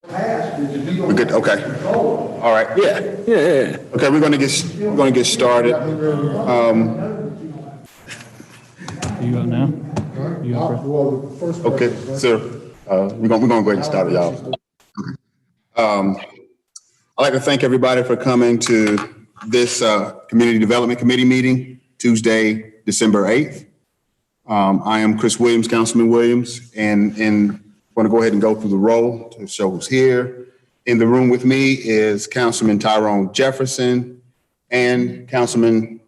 We're good. Okay. All right. Yeah. Okay, we're gonna get started. You up now? You up first? Okay, so we're gonna go ahead and start it, y'all. Okay. I'd like to thank everybody for coming to this Community Development Committee meeting Tuesday, December 8th. I am Chris Williams, Councilman Williams, and want to go ahead and go through the roll to show who's here. In the room with me is Councilman Tyrone Jefferson and Councilman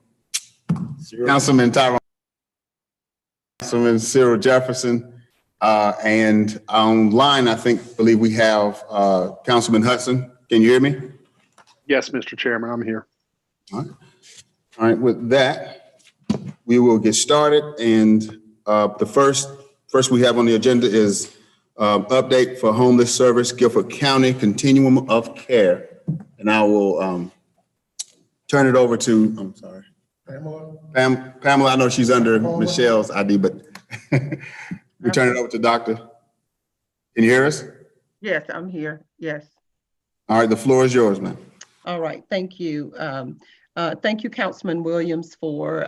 Cyril Jefferson. And online, believe we have Councilman Hudson. Can you hear me? Yes, Mr. Chairman, I'm here. All right. With that, we will get started. And the first we have on the agenda is update for homeless service, Guilford County Continuum of Care. And I will turn it over to, I'm sorry, Pamela. I know she's under Michelle's ID, but we turn it over to Doctor. Can you hear us? Yes, I'm here. Yes. All right, the floor is yours, ma'am. All right, thank you. Thank you, Councilman Williams, for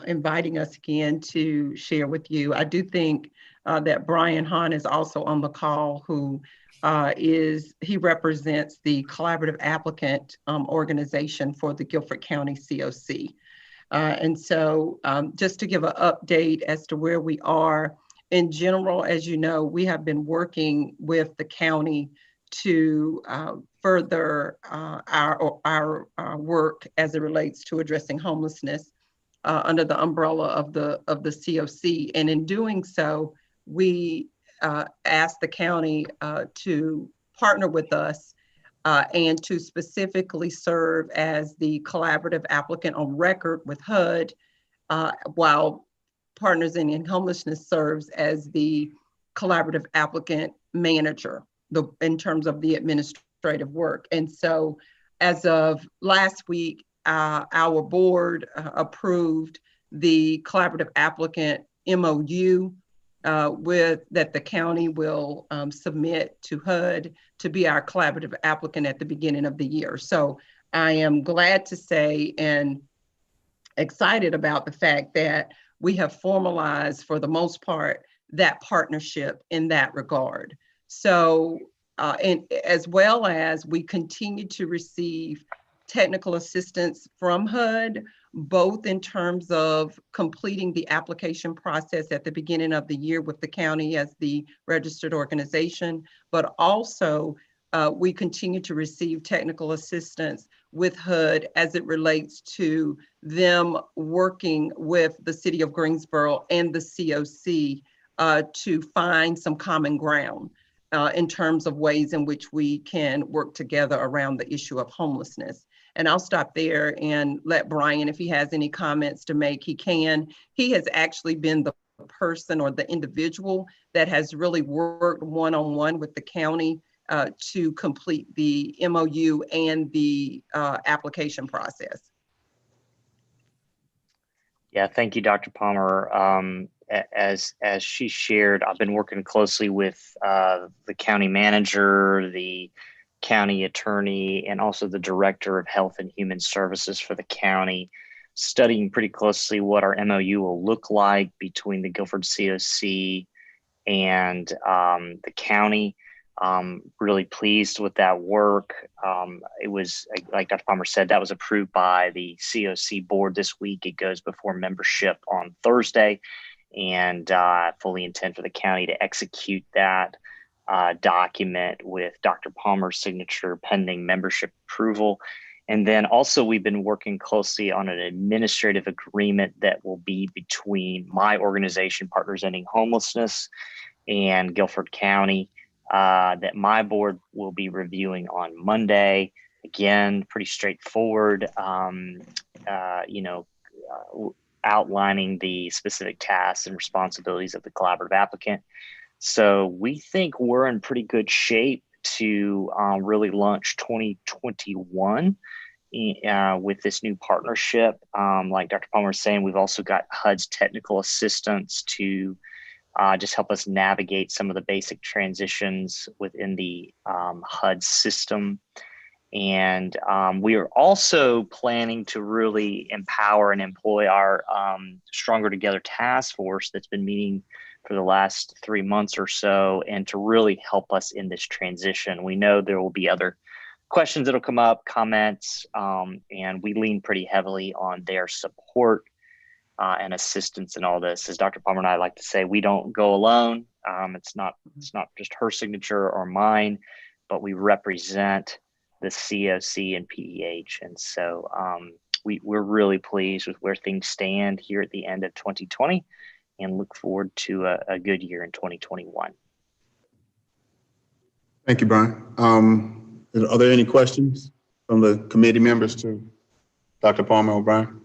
inviting us again to share with you. I do think that Brian Hahn is also on the call, who he represents the Collaborative Applicant Organization for the Guilford County COC. And so just to give an update as to where we are, in general, as you know, we have been working with the county to further our work as it relates to addressing homelessness under the umbrella of the COC. And in doing so, we asked the county to partner with us and to specifically serve as the collaborative applicant on record with HUD, while Partners in Homelessness serves as the collaborative applicant manager in terms of the administrative work. And so as of last week, our board approved the collaborative applicant MOU that the county will submit to HUD to be our collaborative applicant at the beginning of the year. So I am glad to say and excited about the fact that we have formalized, for the most part, that partnership in that regard. So, and as well as we continue to receive technical assistance from HUD, both in terms of completing the application process at the beginning of the year with the county as the registered organization, but also we continue to receive technical assistance with HUD as it relates to them working with the city of Greensboro and the COC to find some common ground in terms of ways in which we can work together around the issue of homelessness. And I'll stop there and let Brian, if he has any comments to make, he can. He has actually been the person or the individual that has really worked one-on-one with the county to complete the MOU and the application process. Yeah, thank you, Dr. Palmer. As she shared, I've been working closely with the county manager, the county attorney, and also the director of health and human services for the county, studying pretty closely what our MOU will look like between the Guilford COC and the county. Really pleased with that work. It was, like Dr. Palmer said, that was approved by the COC board this week. It goes before membership on Thursday, and fully intend for the county to execute that document with Dr. Palmer's signature pending membership approval. And then also we've been working closely on an administrative agreement that will be between my organization, Partners Ending Homelessness, and Guilford County, that my board will be reviewing on Monday. Again, pretty straightforward, outlining the specific tasks and responsibilities of the collaborative applicant. So we think we're in pretty good shape to really launch 2021 with this new partnership. Like Dr. Palmer was saying, we've also got HUD's technical assistance to just help us navigate some of the basic transitions within the HUD system. And we are also planning to really empower and employ our Stronger Together task force that's been meeting for the last 3 months or so, and to really help us in this transition. We know there will be other questions that'll come up, comments, and we lean pretty heavily on their support and assistance in all this. As Dr. Palmer and I like to say, we don't go alone. It's not just her signature or mine, but we represent the COC and PEH. And so we're really pleased with where things stand here at the end of 2020, and look forward to a good year in 2021. Thank you, Brian. Are there any questions from the committee members to Dr. Palmer or Brian?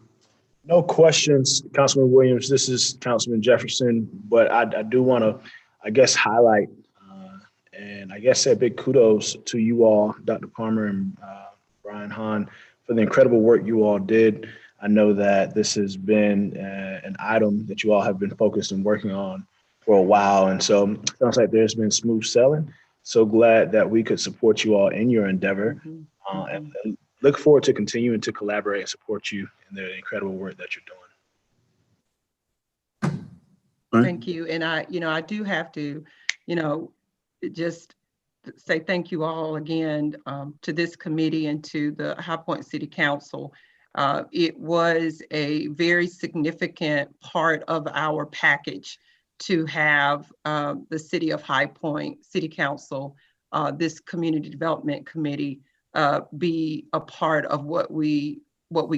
No questions, Councilman Williams. This is Councilman Jefferson, but I do want to, I guess, highlight and I guess say a big kudos to you all, Dr. Palmer and Brian Hahn, for the incredible work you all did. I know that this has been an item that you all have been focused and working on for a while. And so it sounds like there's been smooth sailing. So glad that we could support you all in your endeavor. And look forward to continuing to collaborate and support you in the incredible work that you're doing. Thank you. And I do have to, just say thank you all again to this committee and to the High Point City Council. It was a very significant part of our package to have the City of High Point City Council, this Community Development Committee, be a part of what we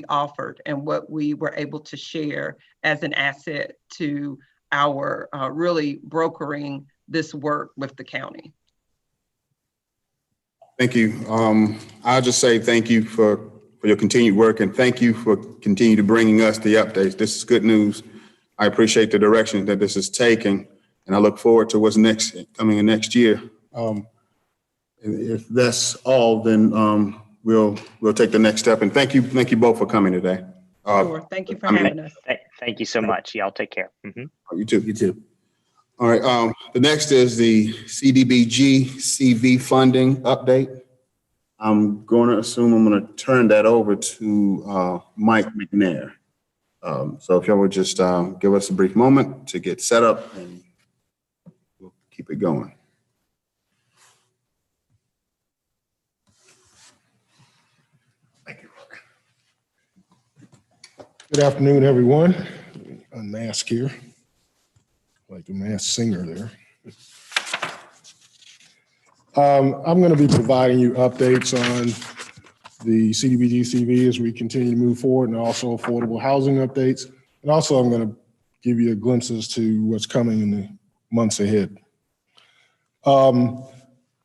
offered and what we were able to share as an asset to our really brokering this work with the county. Thank you. I'll just say thank you for your continued work, and thank you for continuing to bringing us the updates. This is good news. I appreciate the direction that this is taking, and I look forward to what's next coming in next year. If that's all, then we'll take the next step. And thank you both for coming today. Sure. Thank you for having us. Thank you so much. Y'all take care. You too. You too. All right. The next is the Cdbg CV funding update. I'm going to assume I'm going to turn that over to Mike McNair. So if y'all would just give us a brief moment to get set up, and we'll keep it going. Thank you. Good afternoon, everyone. Unmask here, like a masked singer there. I'm going to be providing you updates on the Cdbg CV as we continue to move forward, and also affordable housing updates. And also, I'm going to give you a glimpse as to what's coming in the months ahead.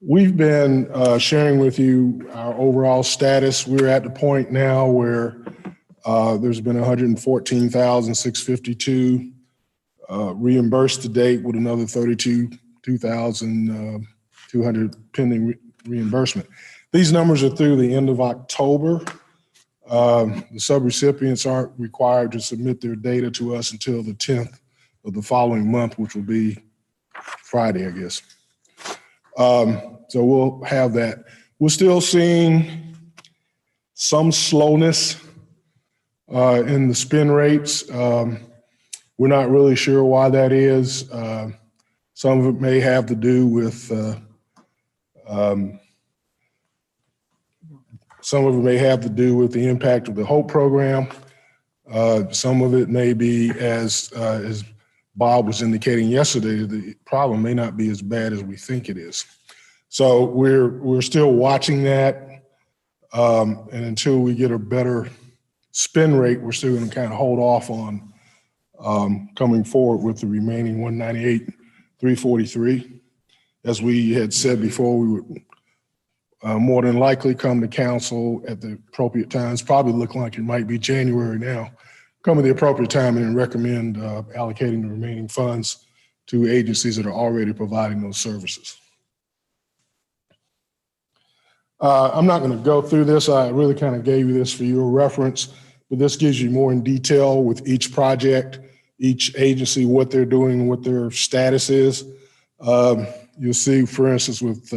We've been sharing with you our overall status. We're at the point now where there's been 114,652 reimbursed to date, with another 32,200 pending reimbursement. These numbers are through the end of October. The subrecipients aren't required to submit their data to us until the 10th of the following month, which will be Friday, I guess. So we'll have that. We're still seeing some slowness in the spin rates. We're not really sure why that is. Some of it may have to do with the impact of the HOPE program. Some of it may be, as Bob was indicating yesterday, the problem may not be as bad as we think it is. So we're still watching that, and until we get a better spin rate, we're still going to kind of hold off on coming forward with the remaining 198,343. As we had said before, we would more than likely come to council at the appropriate times. Probably look like it might be January now. Come at the appropriate time and recommend allocating the remaining funds to agencies that are already providing those services. I'm not going to go through this. I really kind of gave you this for your reference, but this gives you more in detail with each project, each agency, what they're doing and what their status is. You'll see, for instance, with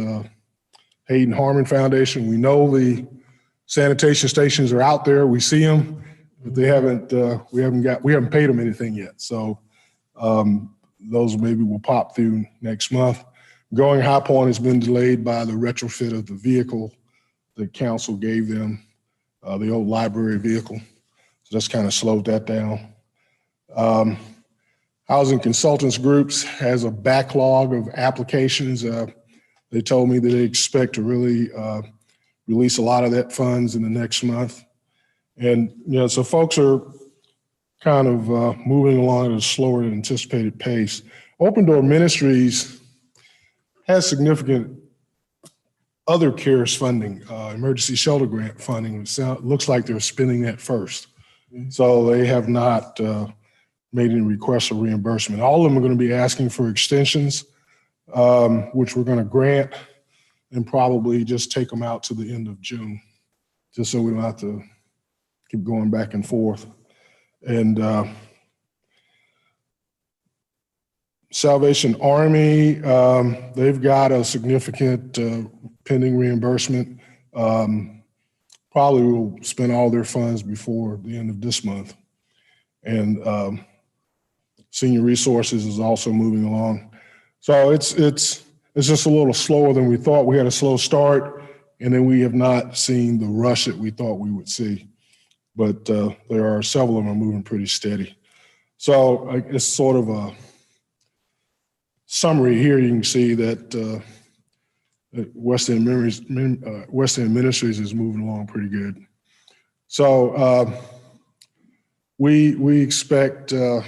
Hayden Harmon Foundation, we know the sanitation stations are out there. We see them, but they haven't. We haven't paid them anything yet. So those maybe will pop through next month. Going High Point has been delayed by the retrofit of the vehicle the council gave them, the old library vehicle. So that's kind of slowed that down. Housing Consultants Groups has a backlog of applications. They told me that they expect to really release a lot of that funds in the next month. And, so folks are kind of moving along at a slower than anticipated pace. Open Door Ministries has significant other CARES funding, emergency shelter grant funding. It looks like they're spending that first. So they have not made any requests for reimbursement. All of them are going to be asking for extensions, which we're going to grant, and probably just take them out to the end of June, just so we don't have to keep going back and forth. And Salvation Army, they've got a significant pending reimbursement. Probably will spend all their funds before the end of this month. And Senior Resources is also moving along. So it's just a little slower than we thought. We had a slow start, and then we have not seen the rush that we thought we would see. But there are several of them moving pretty steady. So it's sort of a summary here. You can see that West End Ministries is moving along pretty good. So we expect that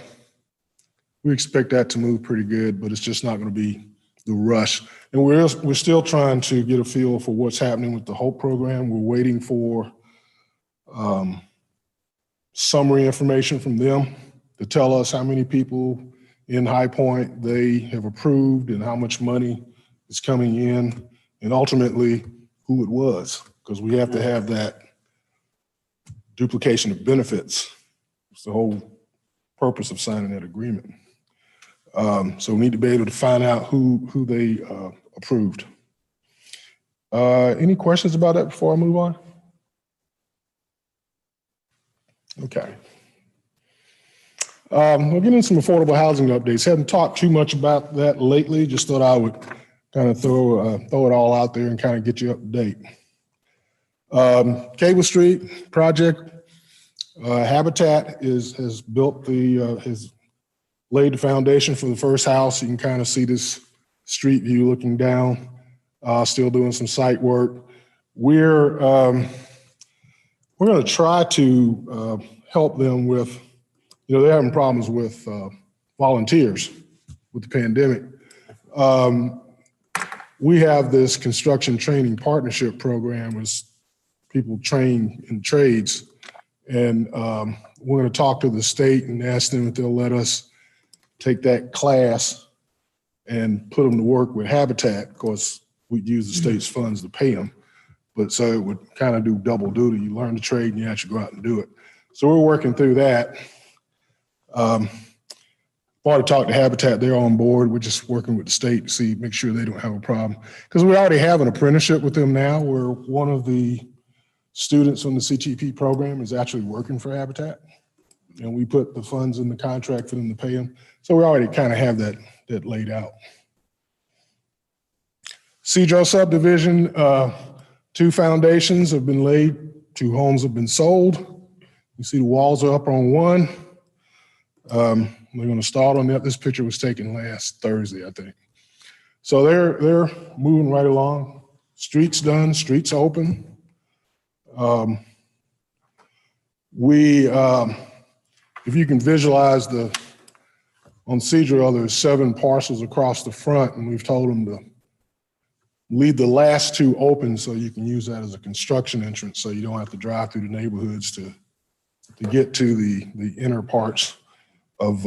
to move pretty good, but it's just not going to be the rush. And we're still trying to get a feel for what's happening with the HOPE program. We're waiting for summary information from them to tell us how many people in High Point they have approved and how much money is coming in, and ultimately who it was, because we have to have that duplication of benefits. It's the whole purpose of signing that agreement. So we need to be able to find out who they approved. Any questions about that before I move on? Okay. We'll get into some affordable housing updates. Haven't talked too much about that lately. Just thought I would kind of throw it all out there and kind of get you up to date. Cable Street project, Habitat has built has laid the foundation for the first house. You can kind of see this street view looking down, still doing some site work. We're going to try to help them with, they're having problems with volunteers with the pandemic. We have this construction training partnership program as people train in trades. And we're going to talk to the state and ask them if they'll let us take that class and put them to work with Habitat. Of course, we'd use the state's funds to pay them. But so it would kind of do double duty. You learn the trade and you actually go out and do it. So we're working through that. Already talked to Habitat, they're on board. We're just working with the state to make sure they don't have a problem. Because we already have an apprenticeship with them now where one of the students on the CTP program is actually working for Habitat. And we put the funds in the contract for them to pay them. So we already kind of have that laid out. Cedro subdivision, 2 foundations have been laid, 2 homes have been sold. You see the walls are up on one. We're going to start on that. This picture was taken last Thursday, I think. So they're moving right along. Streets done, streets open. If you can visualize on Cedro, there's 7 parcels across the front, and we've told them to leave the last 2 open so you can use that as a construction entrance so you don't have to drive through the neighborhoods to get to the inner parts of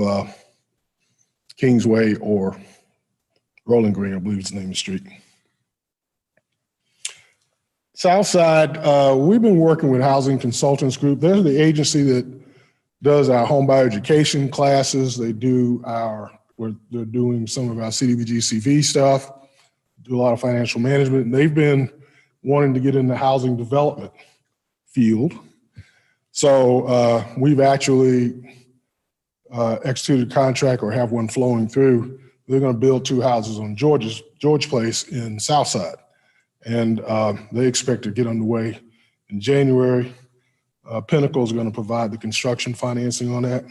Kingsway or Rolling Green, I believe is the name of the street. Southside, we've been working with Housing Consultants Group. They're the agency that does our home buyer education classes. They're doing some of our Cdbg CV stuff, do a lot of financial management, and they've been wanting to get in the housing development field. So we've actually executed a contract or have one flowing through. They're going to build 2 houses on George Place in Southside. And they expect to get underway in January. Pinnacle is going to provide the construction financing on that.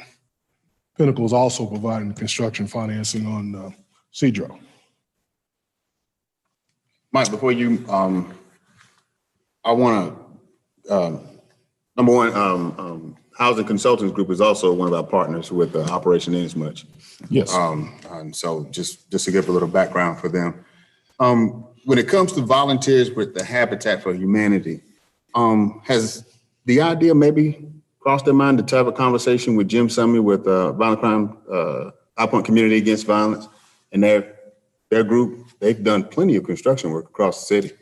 Pinnacle is also providing the construction financing on Cedro. Mike, before you, I want to, number one, Housing Consultants Group is also one of our partners with Operation Inasmuch. Yes. And so just to give a little background for them. When it comes to volunteers with the Habitat for Humanity, has the idea maybe crossed their mind to have a conversation with Jim Summy with Violent Crime, High Point Community Against Violence and their group? They've done plenty of construction work across the city.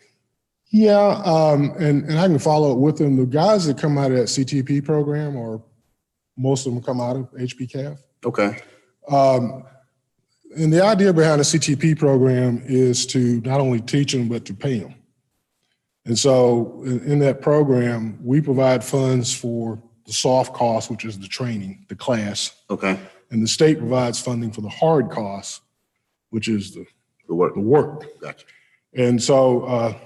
Yeah, and I can follow up with them. The guys that come out of that CTP program, or most of them come out of HPCAF. Okay. And the idea behind the CTP program is to not only teach them, but to pay them. And so in that program, we provide funds for the soft cost, which is the training, the class. Okay. And the state provides funding for the hard costs, which is the work. Gotcha. And so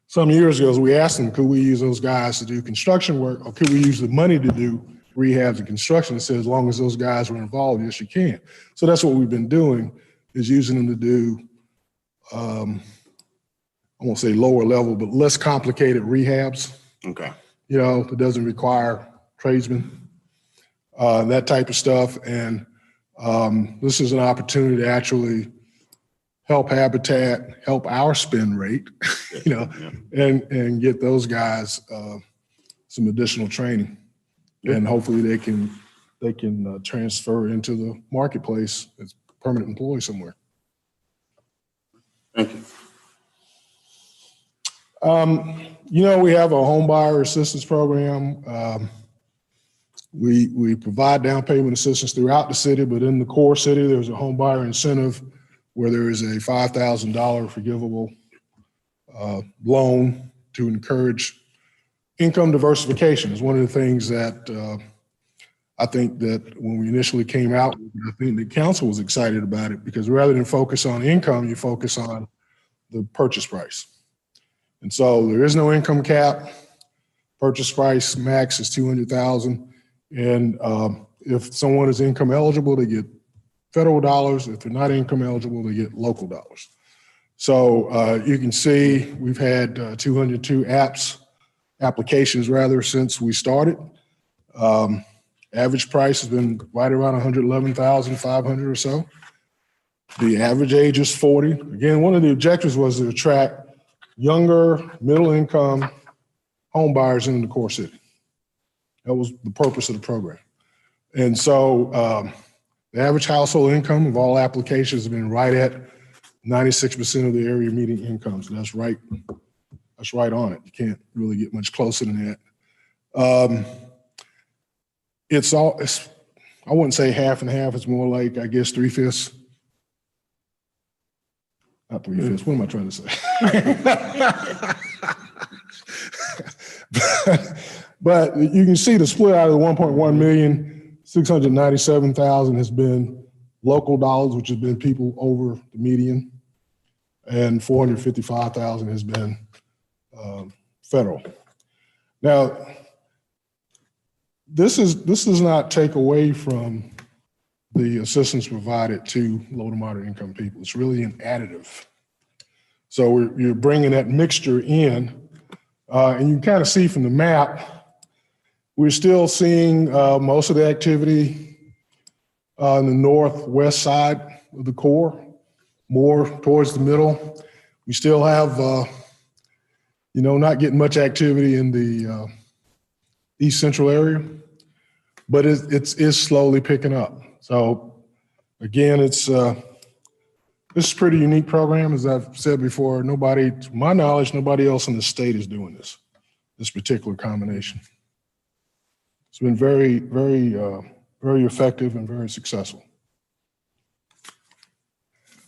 some years ago, we asked them, could we use those guys to do construction work, or could we use the money to do rehabs and construction? It said, as long as those guys were involved, yes, you can. So that's what we've been doing, is using them to do, I won't say lower level, but less complicated rehabs. Okay. That doesn't require tradesmen, that type of stuff. And this is an opportunity to actually help Habitat, help our spend rate, and get those guys some additional training. And hopefully they can transfer into the marketplace as permanent employee somewhere. Thank you. We have a home buyer assistance program. We provide down payment assistance throughout the city, but in the core city, there's a home buyer incentive where there is a $5,000 forgivable loan to encourage income diversification. Is one of the things that I think that when we initially came out, I think the council was excited about it, because rather than focus on income, you focus on the purchase price. And so there is no income cap. Purchase price max is $200,000. And if someone is income eligible, they get federal dollars. If they're not income eligible, they get local dollars. So you can see we've had 202 applications rather, since we started. Average price has been right around 111,500 or so. The average age is 40. Again, one of the objectives was to attract younger, middle-income home buyers into the core city. That was the purpose of the program. And so the average household income of all applications have been right at 96% of the area median incomes. That's right on it. You can't really get much closer than that. I wouldn't say half and half. It's more like, I guess, 3/5. Not 3/5. What am I trying to say? But you can see the split out of the 1.1 million, 697,000 has been local dollars, which has been people over the median, and 455,000 has been federal. Now, this does not take away from the assistance provided to low to moderate income people. It's really an additive. So you're bringing that mixture in, and you can kind of see from the map, we're still seeing most of the activity on the northwest side of the core, more towards the middle. We still have, not getting much activity in the east central area, but it is slowly picking up. So again, this is a pretty unique program. As I've said before, to my knowledge, nobody else in the state is doing this particular combination. It's been very, very, very effective and very successful.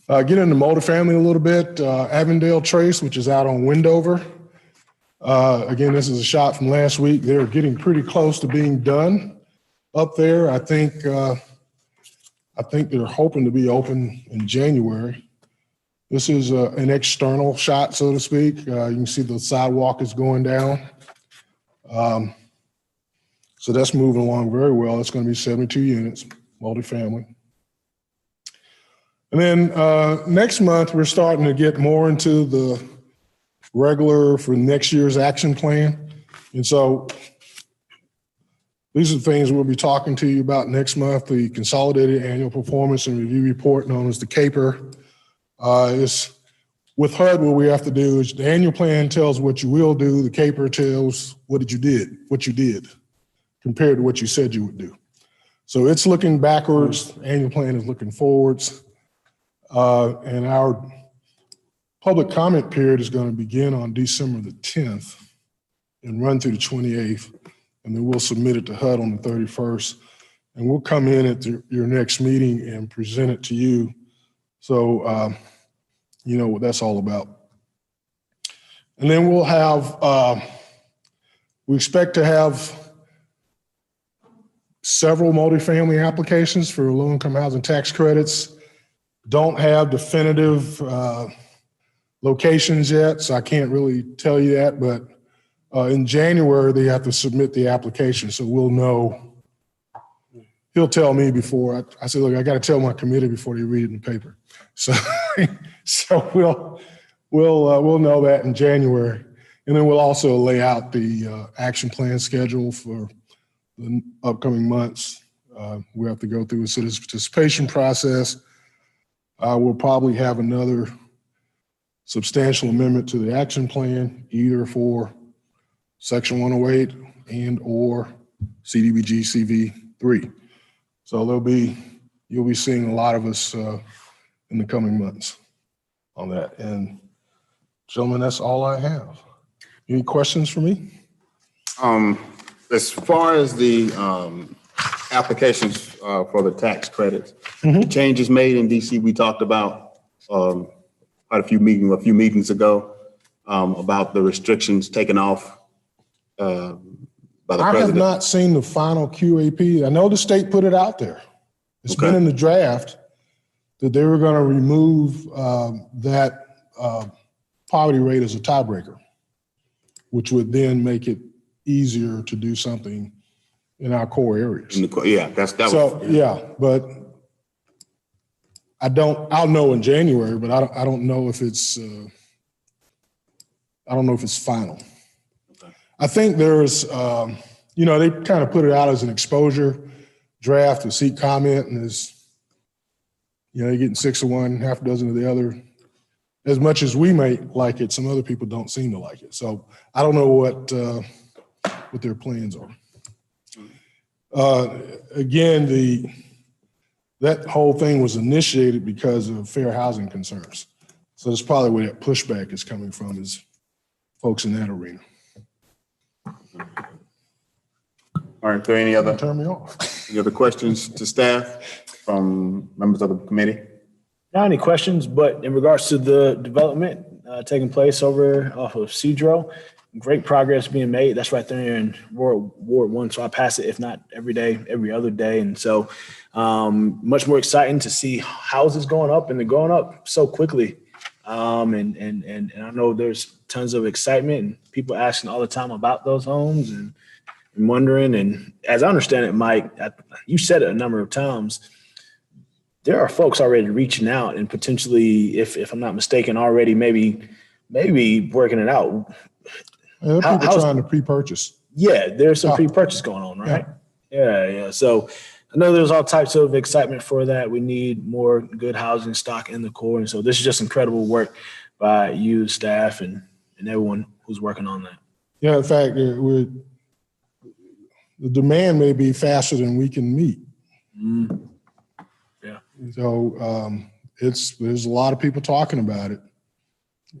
Get into multifamily a little bit. Avondale Trace, which is out on Wendover. Again, this is a shot from last week. They're getting pretty close to being done up there. I think they're hoping to be open in January. This is an external shot, so to speak. You can see the sidewalk is going down. So that's moving along very well. It's going to be 72 units, multifamily. And then next month, we're starting to get more into the regular for next year's action plan. And so these are the things we'll be talking to you about next month. The Consolidated Annual Performance and Review Report, known as the CAPER. With HUD, what we have to do is the annual plan tells what you will do. The CAPER tells what you did, compared to what you said you would do. So it's looking backwards. Annual plan is looking forwards. And our public comment period is going to begin on December the 10th and run through the 28th. And then we'll submit it to HUD on the 31st. And we'll come in at your next meeting and present it to you. So you know what that's all about. And then we'll have, we expect to have several multifamily applications for low-income housing tax credits. Don't have definitive locations yet, so I can't really tell you that, but in January, they have to submit the application, so we'll know. He'll tell me before. I said, look, I got to tell my committee before they read it in the paper. So, we'll know that in January. And then we'll also lay out the action plan schedule for the upcoming months. We have to go through a citizen participation process. We'll probably have another substantial amendment to the action plan, either for Section 108 and or Cdbg CV3. So you'll be seeing a lot of us in the coming months on that. And gentlemen, that's all I have. Any questions for me? As far as the applications for the tax credits, the changes made in DC, we talked about quite a few meetings ago about the restrictions taken off by the president. I have not seen the final QAP. I know the state put it out there. It's been in the draft that they were going to remove that poverty rate as a tiebreaker, which would then make it easier to do something in our core areas. Yeah, that So, was. yeah, but I'll know in January, but I don't know if it's, final. Okay. I think there's, they kind of put it out as an exposure draft to seek comment, and you're getting 6 of one, half a dozen of the other. As much as we may like it, some other people don't seem to like it. So I don't know what their plans are. Again, that whole thing was initiated because of fair housing concerns. So that's probably where that pushback is coming from, is folks in that arena. All right, are there any other questions to staff from members of the committee? Not any questions, but in regards to the development taking place over off of Cedro, great progress being made. That's right there in Ward 1. So I pass it, if not every day, every other day. And so much more exciting to see houses going up, and they're going up so quickly. And I know there's tons of excitement and people asking all the time about those homes and wondering. And as I understand it, Mike, you said it a number of times, there are folks already reaching out and potentially, if I'm not mistaken, already maybe working it out. People trying to pre-purchase. Yeah, there's some pre-purchase going on, right? Yeah. So I know there's all types of excitement for that. We need more good housing stock in the core. And so this is just incredible work by you, staff, and everyone who's working on that. Yeah, in fact, the demand may be faster than we can meet. Yeah. So there's a lot of people talking about it.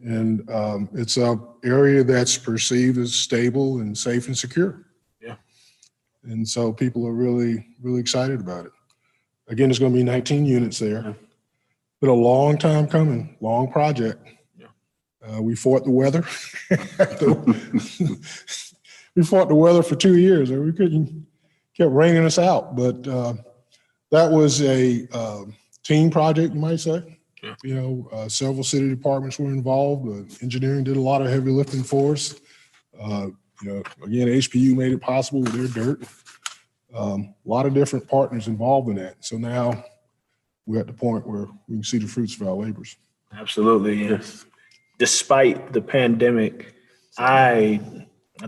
And it's an area that's perceived as stable and safe and secure. Yeah. And so people are really, really excited about it. Again, there's going to be 19 units there. Yeah. Been a long time coming, long project. Yeah. We fought the weather. We fought the weather for 2 years, and kept raining us out. But that was a team project, you might say. Yeah. Several city departments were involved. Engineering did a lot of heavy lifting for us. Again, HPU made it possible with their dirt. A lot of different partners involved in that. So now we're at the point where we can see the fruits of our labors. Absolutely, yes. Despite the pandemic, I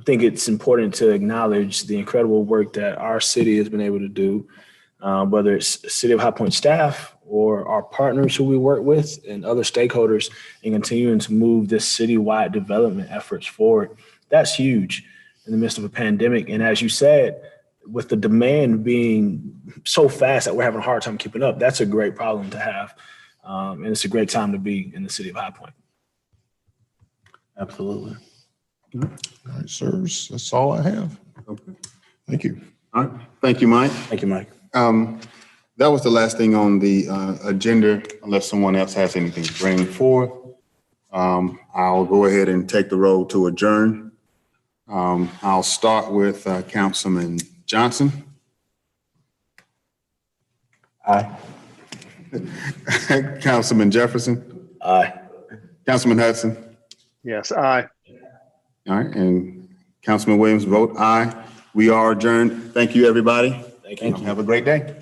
think it's important to acknowledge the incredible work that our city has been able to do, whether it's City of High Point staff or our partners who we work with and other stakeholders, in continuing to move this citywide development efforts forward. That's huge in the midst of a pandemic. And as you said, with the demand being so fast that we're having a hard time keeping up, that's a great problem to have. And it's a great time to be in the city of High Point. Absolutely. All right, sirs, that's all I have. Okay. Thank you. All right. Thank you, Mike. Thank you, Mike. That was the last thing on the agenda, unless someone else has anything to bring forward. I'll go ahead and take the roll to adjourn. I'll start with Councilman Johnson. Aye. Councilman Jefferson. Aye. Councilman Hudson. Yes, aye. All right, and Councilman Williams vote aye. We are adjourned. Thank you, everybody. Thank you. Have a great day.